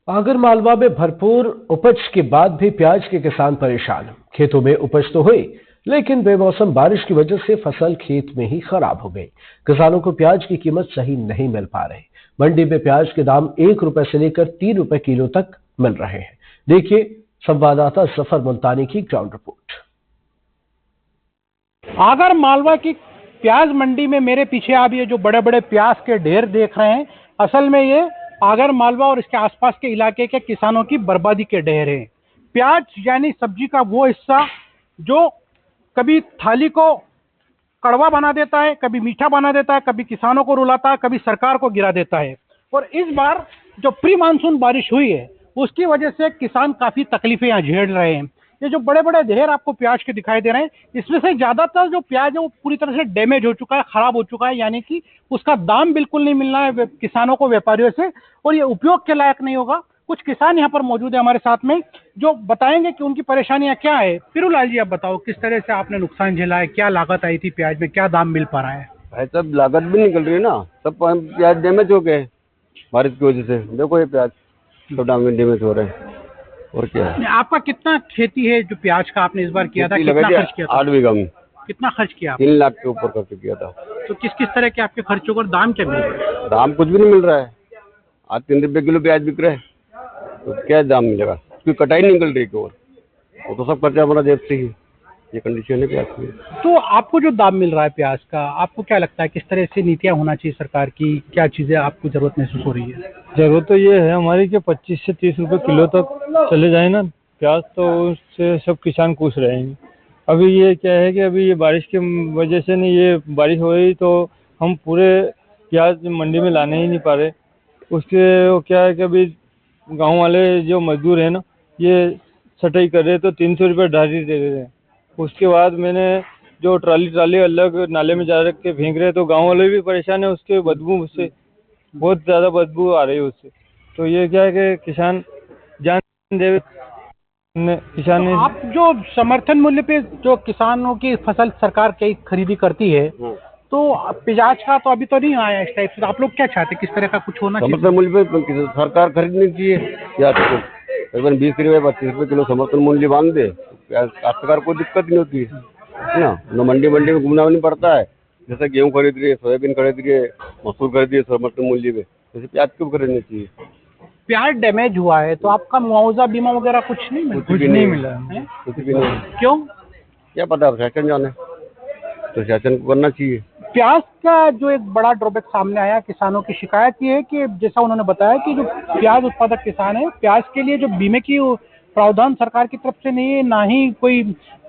आगर मालवा में भरपूर उपज के बाद भी प्याज के किसान परेशान। खेतों में उपज तो हुई, लेकिन बेमौसम बारिश की वजह से फसल खेत में ही खराब हो गई। किसानों को प्याज की कीमत सही नहीं मिल पा रही। मंडी में प्याज के दाम 1 रुपए से लेकर 3 रुपए किलो तक मिल रहे हैं। देखिए संवाददाता जफर मुल्तानी की ग्राउंड रिपोर्ट। आगर मालवा की प्याज मंडी में मेरे पीछे आप ये जो बड़े बड़े प्याज के ढेर देख रहे हैं, असल में ये आगर मालवा और इसके आसपास के इलाके के किसानों की बर्बादी के ढेर हैं। प्याज यानी सब्जी का वो हिस्सा जो कभी थाली को कड़वा बना देता है, कभी मीठा बना देता है, कभी किसानों को रुलाता है, कभी सरकार को गिरा देता है। और इस बार जो प्री मानसून बारिश हुई है उसकी वजह से किसान काफी तकलीफें यहाँ झेल रहे हैं। ये जो बड़े बड़े ढेर आपको प्याज के दिखाई दे रहे हैं, इसमें से ज्यादातर जो प्याज है वो पूरी तरह से डैमेज हो चुका है, खराब हो चुका है, यानी कि उसका दाम बिल्कुल नहीं मिलना है किसानों को व्यापारियों से, और ये उपयोग के लायक नहीं होगा। कुछ किसान यहाँ पर मौजूद है हमारे साथ में, जो बताएंगे कि उनकी परेशानियां क्या है। फिरोलाल जी, आप बताओ किस तरह से आपने नुकसान झेला है, क्या लागत आई थी प्याज में, क्या दाम मिल पा रहा है? भाई सब लागत भी निकल रही है ना, सब प्याज डैमेज हो गए बारिश की वजह से। देखो ये प्याज सब डैमेज हो रहे हैं। और क्या है? आपका कितना खेती है जो प्याज का आपने इस बार किया था, कितना खर्च किया था? 8 बीघा में कितना खर्च किया? 3 लाख के ऊपर खर्च किया था। तो किस किस तरह के आपके खर्चों का दाम क्या मिल रहा है? दाम कुछ भी नहीं मिल रहा है। आज 3 रुपए किलो प्याज बिक रहा है, तो क्या दाम मिलेगा? उसकी कटाई नहीं निकल रही है। और वो तो सब खर्चा हमारा जेब से ही। ये कंडीशन है प्याज की। तो आपको जो दाम मिल रहा है प्याज का, आपको क्या लगता है किस तरह से नीतियां होना चाहिए सरकार की, क्या चीजें आपको जरूरत महसूस हो रही है? जरूरत तो ये है हमारी कि 25 से 30 रुपए किलो तक चले जाए ना प्याज, तो उससे सब किसान खुश रहेंगे। अभी ये क्या है कि अभी ये बारिश की वजह से नहीं, ये बारिश हो रही तो हम पूरे प्याज मंडी में लाने ही नहीं पा रहे। उसके वो क्या है कि अभी गांव वाले जो मजदूर है ना, ये सटाई कर रहे तो 300 रुपये ढारी दे रहे हैं। उसके बाद मैंने जो ट्राली अलग नाले में जा रख के फेंक रहे, तो गांव वाले भी परेशान है उसके बदबू से, बहुत ज़्यादा बदबू आ रही है उससे। तो ये क्या है कि किसान जान दे किसान ने। आप जो समर्थन मूल्य पे जो किसानों की फसल सरकार कई खरीदी करती है, तो प्याज का तो अभी तो नहीं आया इस टाइप से, तो आप लोग क्या चाहते हैं, किस तरह का कुछ होना चाहिए? समर्थन मूल्य पे सरकार खरीदनी चाहिए या तो करीबन 20 रुपये 25 रुपये किलो समर्थन मूल्य बांध दे। काश्तकार को दिक्कत नहीं होती है ना, न मंडी में घूमना नहीं पड़ता है। जैसे गेहूँ खरीद रही है, सोयाबीन खरीद रही है, मसूर खरीद रही है समर्थन मूल्य पे, जैसे प्याज क्यों खरीदना चाहिए? प्याज डैमेज हुआ है तो आपका मुआवजा बीमा वगैरह कुछ नहीं मिला? कुछ भी नहीं मिला है? कुछ भी नहीं। क्यों? क्या पता, शासन जाने, तो शासन को करना चाहिए। प्याज का जो एक बड़ा ड्रॉबैक सामने आया, किसानों की शिकायत ये है कि जैसा उन्होंने बताया कि जो प्याज उत्पादक किसान है, प्याज के लिए जो बीमे की प्रावधान सरकार की तरफ से नहीं है, ना ही कोई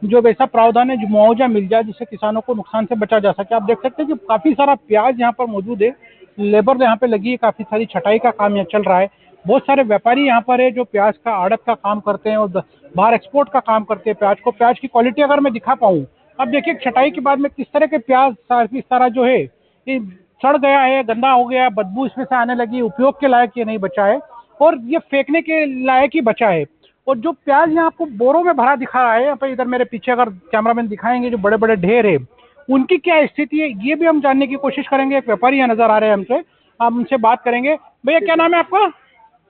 जो वैसा प्रावधान है जो मुआवजा मिल जाए जिससे किसानों को नुकसान से बचा जा सके। आप देख सकते हैं कि काफी सारा प्याज यहाँ पर मौजूद है, लेबर यहाँ पे लगी है, काफी सारी छटाई का काम यहाँ चल रहा है। बहुत सारे व्यापारी यहाँ पर है जो प्याज का आड़त का काम करते हैं और बाहर एक्सपोर्ट का काम करते हैं प्याज को। प्याज की क्वालिटी अगर मैं दिखा पाऊँ, अब देखिए छटाई के बाद में किस तरह के प्याज इस तरह जो है ये सड़ गया है, गंदा हो गया, बदबू इसमें से आने लगी, उपयोग के लायक ये नहीं बचा है और ये फेंकने के लायक ही बचा है। और जो प्याज यहाँ आपको बोरों में भरा दिखा रहा है, यहाँ पर इधर मेरे पीछे अगर कैमरामैन दिखाएंगे जो बड़े बड़े ढेर है, उनकी क्या स्थिति है ये भी हम जानने की कोशिश करेंगे। एक व्यापारी यहाँ नजर आ रहे हैं हमसे, हम उनसे बात करेंगे। भैया क्या नाम है आपका?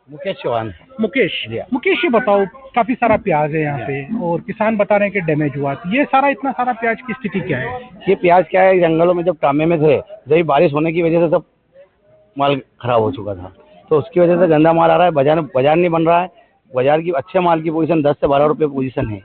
मुकेश चौहान। मुकेश जी बताओ, काफी सारा प्याज है यहाँ पे और किसान बता रहे हैं कि डैमेज हुआ, तो ये सारा इतना सारा प्याज की स्थिति क्या है? ये प्याज क्या है, जंगलों में जब टामे में थे, जब बारिश होने की वजह से सब माल खराब हो चुका था, तो उसकी वजह से गंदा माल आ रहा है। बाजार नहीं बन रहा है। बाजार की अच्छे माल की पोजीशन 10 से 12 रुपये पोजीशन है,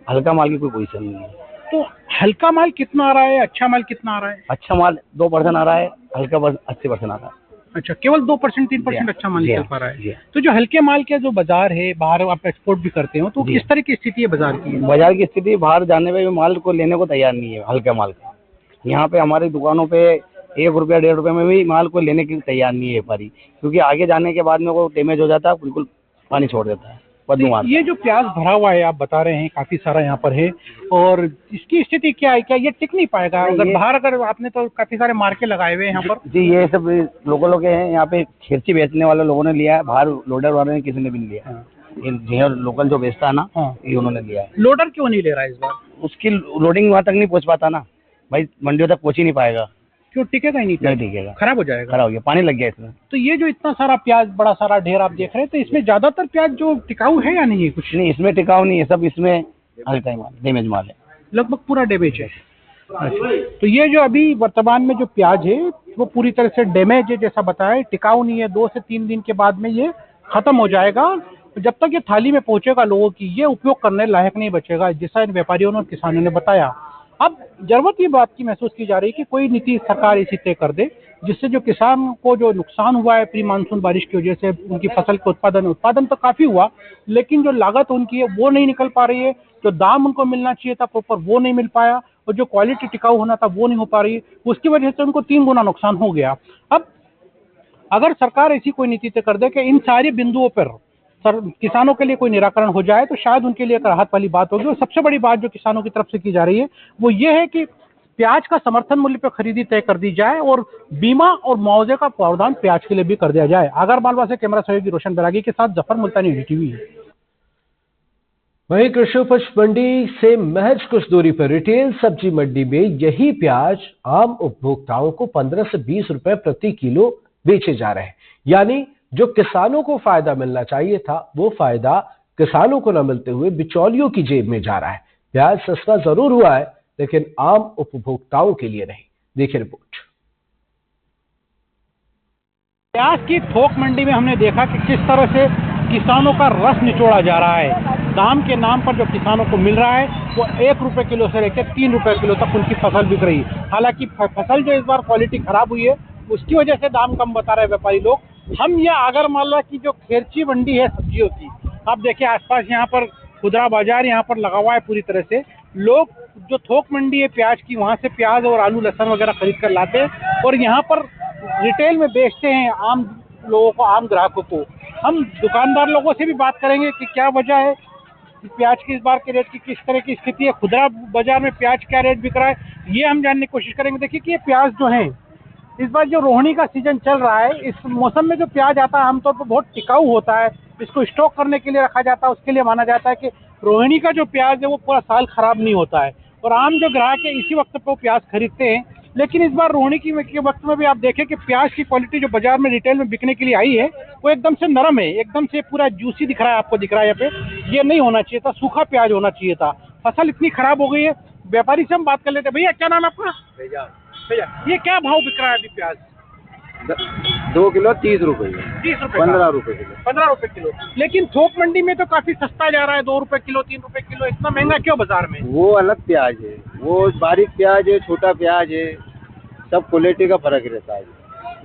हल्का माल की कोई पोजीशन नहीं है। तो हल्का माल कितना आ रहा है, अच्छा माल कितना आ रहा है? अच्छा माल 2% आ रहा है, हल्का 80% आ रहा है। अच्छा, केवल 2% 3% अच्छा माल निकल पा रहा है। तो जो हल्के माल के जो बाजार है, बाहर आप एक्सपोर्ट भी करते हो, तो किस तरह की स्थिति है बाजार की? बाजार की स्थिति, बाहर जाने पे भी माल को लेने को तैयार नहीं है हल्के माल का। यहाँ पे हमारी दुकानों पे 1 रुपया 1.5 रुपये में भी माल को लेने की तैयार नहीं है व्यापारी, क्योंकि आगे जाने के बाद में वो डैमेज हो जाता है, बिल्कुल पानी छोड़ देता है, बदबू। ये जो प्याज भरा हुआ है आप बता रहे हैं काफी सारा यहाँ पर है, और इसकी स्थिति क्या है, क्या ये टिक नहीं पाएगा? अगर आपने तो काफी सारे मार्के लगाए हुए हैं यहाँ पर। जी, ये सब लोगों के हैं यहाँ पे, खेरची बेचने वाले लोगों ने लिया है, बाहर लोडर वाले ने किसी ने भी नहीं लिया है। लोकल जो बेचता है ना, ये उन्होंने लिया है। लोडर क्यों नहीं ले रहा है इस बार? उसकी लोडिंग वहाँ तक नहीं पहुँच पाता ना भाई, मंडियों तक पहुँच ही नहीं पाएगा। क्यों टिकेगा ही नहीं नहीं प्याज? टिकेगा, खराब हो जाएगा। खराब हो गया, पानी लग गया इसमें। तो ये जो इतना सारा प्याज, बड़ा सारा ढेर आप देख रहे हैं, तो इसमें ज्यादातर प्याज जो टिकाऊ है या नहीं है? कुछ नहीं, इसमें टिकाऊ नहीं है, सब इसमें हल्का ही माल, डैमेज माल है। लगभग पूरा डैमेज है। अच्छा, तो ये जो अभी वर्तमान में जो प्याज है वो पूरी तरह से डैमेज है, जैसा बताया, टिकाऊ नहीं है। 2 से 3 दिन के बाद में ये खत्म हो जाएगा। जब तक ये थाली में पहुंचेगा लोगों की, ये उपयोग करने लायक नहीं बचेगा, जैसा इन व्यापारियों और किसानों ने बताया। अब जरूरत ये बात की महसूस की जा रही है कि कोई नीति सरकार ऐसी तय कर दे जिससे जो किसान को जो नुकसान हुआ है प्री मानसून बारिश की वजह से, उनकी फसल के उत्पादन तो काफी हुआ, लेकिन जो लागत उनकी है वो नहीं निकल पा रही है, जो दाम उनको मिलना चाहिए था प्रॉपर वो नहीं मिल पाया, और जो क्वालिटी टिकाऊ होना था वो नहीं हो पा रही, उसकी वजह से उनको 3 गुना नुकसान हो गया। अब अगर सरकार ऐसी कोई नीति तय कर दे कि इन सारे बिंदुओं पर किसानों के लिए कोई निराकरण हो जाए, तो शायद उनके लिए एक राहत वाली बात होगी। और सबसे बड़ी बात जो किसानों की तरफ से की जा रही है वो ये है कि प्याज का समर्थन मूल्य पर खरीदी तय कर दी जाए और बीमा और मुआवजे का प्रावधान प्याज के लिए भी कर दिया जाए। आगरमालवा से कैमरा सहयोगी रोशन बैरागी के साथ जफर मुल्तानी, NDTV। वहीं कृषि उपज मंडी से महज कुछ दूरी पर रिटेल सब्जी मंडी में यही प्याज आम उपभोक्ताओं को 15 से 20 रुपए प्रति किलो बेचे जा रहे हैं। यानी जो किसानों को फायदा मिलना चाहिए था वो फायदा किसानों को न मिलते हुए बिचौलियों की जेब में जा रहा है। प्याज सस्ता जरूर हुआ है लेकिन आम उपभोक्ताओं के लिए नहीं। देखिए रिपोर्ट। प्याज की थोक मंडी में हमने देखा कि किस तरह से किसानों का रस निचोड़ा जा रहा है। दाम के नाम पर जो किसानों को मिल रहा है वो 1 रुपए किलो से लेकर 3 रुपए किलो तक उनकी फसल बिक रही है। हालांकि फसल जो इस बार क्वालिटी खराब हुई है उसकी वजह से दाम कम बता रहे व्यापारी लोग। हम ये आगरमालवा की जो खेरची मंडी है सब्जियों की, आप देखिए आसपास यहाँ पर खुदरा बाजार यहाँ पर लगा हुआ है पूरी तरह से। लोग जो थोक मंडी है प्याज की, वहाँ से प्याज और आलू लहसुन वगैरह खरीद कर लाते हैं और यहाँ पर रिटेल में बेचते हैं आम लोगों को, आम ग्राहकों को। हम दुकानदार लोगों से भी बात करेंगे कि क्या वजह है प्याज की इस बार के रेट की, किस तरह की स्थिति है, खुदरा बाजार में प्याज क्या रेट बिक रहा है, ये हम जानने की कोशिश करेंगे। देखिए कि ये प्याज जो है इस बार जो रोहिणी का सीजन चल रहा है, इस मौसम में जो प्याज आता है आमतौर पर बहुत टिकाऊ होता है, इसको स्टॉक करने के लिए रखा जाता है। उसके लिए माना जाता है कि रोहिणी का जो प्याज है वो पूरा साल खराब नहीं होता है और आम जो ग्राहक है इसी वक्त पर प्याज खरीदते हैं। लेकिन इस बार रोहिणी के वक्त में भी आप देखें कि प्याज की क्वालिटी जो बाजार में रिटेल में बिकने के लिए आई है वो एकदम से नरम है, एकदम से पूरा जूसी दिख रहा है, आपको दिख रहा है यहाँ पे। ये नहीं होना चाहिए था, सूखा प्याज होना चाहिए था। फसल इतनी खराब हो गई है। व्यापारी से हम बात कर लेते हैं। भैया क्या नाम है आपका? भैया, ये क्या भाव बिक रहा है अभी प्याज? 2 किलो 30 रुपये, 30 रुपए, 15 रुपये किलो। 15 रुपए किलो। लेकिन थोक मंडी में तो काफी सस्ता जा रहा है, 2 रुपए किलो, 3 रुपए किलो। इतना महंगा क्यों बाजार में? वो अलग प्याज है, वो बारीक प्याज है, छोटा प्याज है, सब क्वालिटी का फर्क रहता है।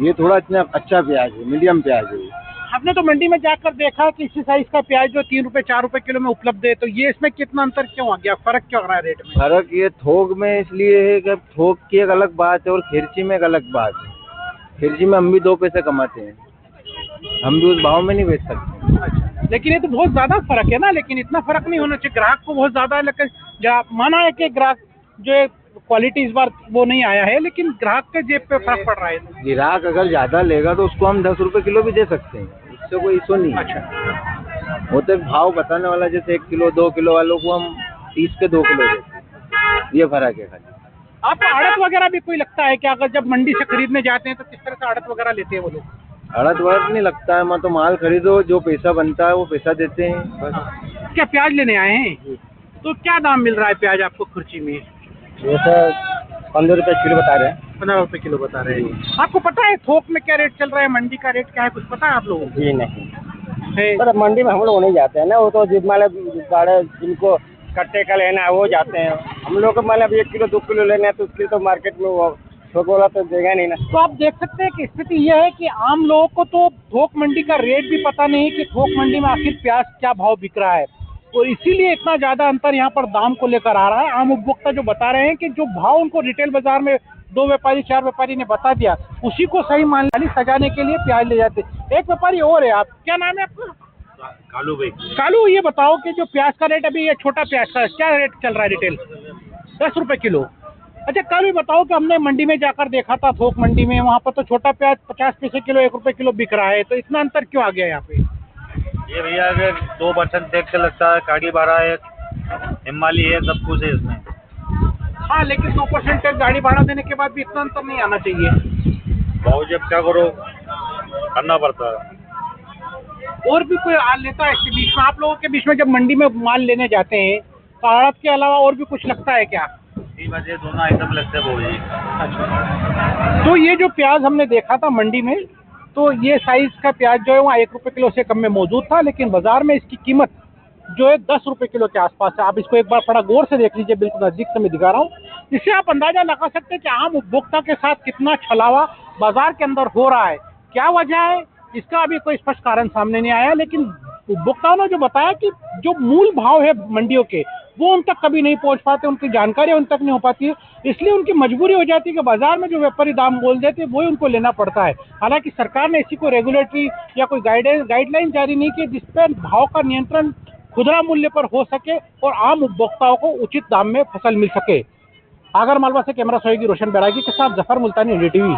ये थोड़ा इतना अच्छा प्याज है, मीडियम प्याज है। आपने तो मंडी में जाकर देखा कि इसी साइज का प्याज जो 3 रुपए 4 रुपए किलो में उपलब्ध है, तो ये इसमें कितना अंतर क्यों आ गया, फर्क क्यों आ रहा है रेट में? फर्क ये थोक में इसलिए है कि थोक की एक अलग बात है और खिरची में एक अलग बात है। खिरची में हम भी 2 पैसे कमाते हैं, हम भी उस भाव में नहीं बेच सकते। अच्छा, लेकिन ये तो बहुत ज्यादा फर्क है ना। लेकिन इतना फर्क नहीं होना चाहिए, ग्राहक को बहुत ज्यादा। लेकिन माना है कि ग्राहक जो क्वालिटी इस बार वो नहीं आया है, लेकिन ग्राहक के जेब पे फर्क पड़ रहा है। ग्राहक अगर ज्यादा लेगा तो उसको हम 10 रुपए किलो भी दे सकते हैं, उससे कोई इशू नहीं है। अच्छा, वो तो भाव बताने वाला, जैसे 1 किलो 2 किलो वालों को हम 30 के 2 किलो देते हैं, ये फर्क है खाली। आपको आड़त वगैरह भी कोई लगता है कि अगर जब मंडी से खरीदने जाते हैं तो किस तरह से आड़त वगैरह लेते हैं वो लोग? अड़त वड़त नहीं लगता है, मैं तो माल खरीदो, जो पैसा बनता है वो पैसा देते हैं बस। क्या प्याज लेने आए हैं? तो क्या दाम मिल रहा है प्याज आपको खुर्ची में? जैसे 15 रुपये किलो बता रहे हैं। 15 रुपए किलो बता रहे हैं। आपको पता है थोक में क्या रेट चल रहा है, मंडी का रेट क्या है, कुछ पता है आप लोगों को? जी नहीं, है? पर मंडी में हम लोग नहीं जाते हैं ना, वो तो जिनको कट्टे का लेना है वो जाते हैं। हम लोग को मतलब 1 किलो 2 किलो लेना है तो उसके लिए तो मार्केट में वो थोक वाला तो देगा नहीं ना। तो आप देख सकते हैं कि स्थिति यह है कि आम लोगों को तो थोक मंडी का रेट भी पता नहीं कि थोक मंडी में आखिर प्याज क्या भाव बिक रहा है, और इसीलिए इतना ज्यादा अंतर यहाँ पर दाम को लेकर आ रहा है। आम उपभोक्ता जो बता रहे हैं कि जो भाव उनको रिटेल बाजार में 2 व्यापारी 4 व्यापारी ने बता दिया, उसी को सही मान सजाने के लिए प्याज ले जाते। एक व्यापारी और है, आप क्या नाम है आपका? कालू भाई। कालू, ये बताओ कि जो प्याज का रेट अभी, ये छोटा प्याज का क्या रेट चल रहा है रिटेल? 10 रुपए किलो। अच्छा कालू, ये बताओ कि हमने मंडी में जाकर देखा था, थोक मंडी में, वहाँ पर तो छोटा प्याज 50 पैसे किलो 1 रुपए किलो बिक रहा है, तो इतना अंतर क्यों आ गया यहाँ पे? ये भैया अगर 2% टैक्स लगता है, काड़ी बारा है, हिमाली है, सब कुछ है इसमें। हाँ, लेकिन 2% टैक्स गाड़ी भाड़ा देने के बाद भी इतना अंतर नहीं आना चाहिए। भाव जब क्या करो करना पड़ता है। और भी कोई लेता है इसके बीच में? आप लोगों के बीच में जब मंडी में माल लेने जाते हैं तो आड़त के अलावा और भी कुछ लगता है क्या? इसी वजह दोनों आइटम लगते हैं जी। अच्छा, तो ये जो प्याज हमने देखा था मंडी में, तो ये साइज का प्याज जो है वहाँ 1 रुपये किलो से कम में मौजूद था, लेकिन बाजार में इसकी कीमत जो है 10 रुपये किलो के आसपास है। आप इसको एक बार थोड़ा गौर से देख लीजिए, बिल्कुल नजदीक से मैं दिखा रहा हूँ। इससे आप अंदाजा लगा सकते हैं कि आम उपभोक्ता के साथ कितना छलावा बाजार के अंदर हो रहा है। क्या वजह है इसका अभी कोई स्पष्ट कारण सामने नहीं आया, लेकिन उपभोक्ताओं ने जो बताया कि जो मूल भाव है मंडियों के वो उन तक कभी नहीं पहुंच पाते, उनकी जानकारी उन तक नहीं हो पाती है, इसलिए उनकी मजबूरी हो जाती है कि बाजार में जो व्यापारी दाम बोल देते हैं वही उनको लेना पड़ता है। हालांकि सरकार ने इसी को रेगुलेटरी या कोई गाइडलाइन जारी नहीं की जिस पर भाव का नियंत्रण खुदरा मूल्य पर हो सके और आम उपभोक्ताओं को उचित दाम में फसल मिल सके। आगरमालवा से कैमरा सहयोगी रोशन बैरागी के साथ जफर मुल्तानी, NDTV।